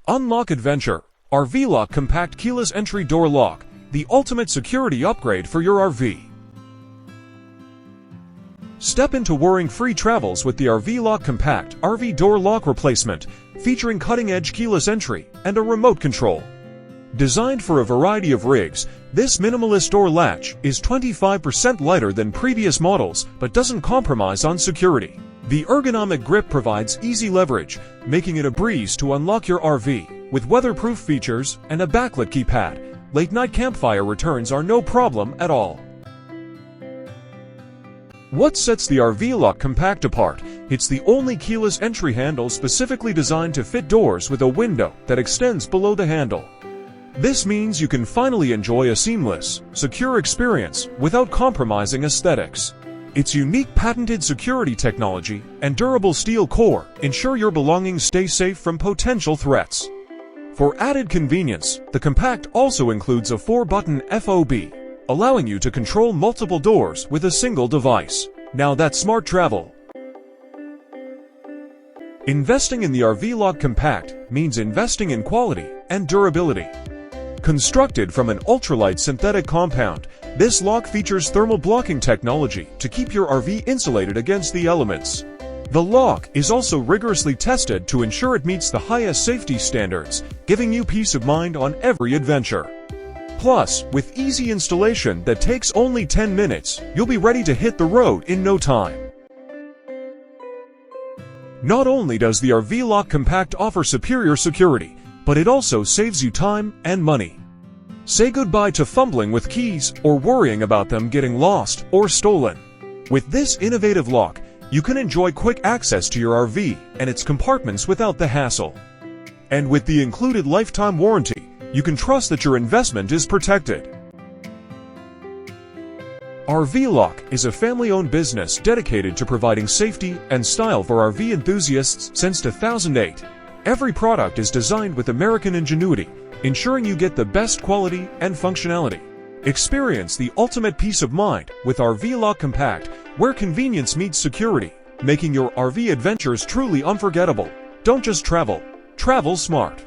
Unlock Adventure, RVLOCK Compact Keyless Entry Door Lock, the ultimate security upgrade for your RV. Step into worrying-free travels with the RVLOCK Compact RV Door Lock Replacement, featuring cutting-edge keyless entry and a remote control. Designed for a variety of rigs, this minimalist door latch is 25% lighter than previous models but doesn't compromise on security. The ergonomic grip provides easy leverage, making it a breeze to unlock your RV. With weatherproof features and a backlit keypad, late-night campfire returns are no problem at all. What sets the RVLOCK Compact apart? It's the only keyless entry handle specifically designed to fit doors with a window that extends below the handle. This means you can finally enjoy a seamless, secure experience without compromising aesthetics. Its unique patented security technology and durable steel core ensure your belongings stay safe from potential threats. For added convenience, the Compact also includes a 4-button FOB, allowing you to control multiple doors with a single device. Now that's smart travel. Investing in the RVLOCK Compact means investing in quality and durability. Constructed from an ultralight synthetic compound, this lock features thermal blocking technology to keep your RV insulated against the elements. The lock is also rigorously tested to ensure it meets the highest safety standards, giving you peace of mind on every adventure. Plus, with easy installation that takes only 10 minutes, you'll be ready to hit the road in no time. Not only does the RVLOCK Compact offer superior security, but it also saves you time and money. Say goodbye to fumbling with keys or worrying about them getting lost or stolen. With this innovative lock, you can enjoy quick access to your RV and its compartments without the hassle. And with the included lifetime warranty, you can trust that your investment is protected. RVLOCK is a family-owned business dedicated to providing safety and style for RV enthusiasts since 2008. Every product is designed with American ingenuity, ensuring you get the best quality and functionality. Experience the ultimate peace of mind with RVLOCK Compact, where convenience meets security, making your RV adventures truly unforgettable. Don't just travel, travel smart.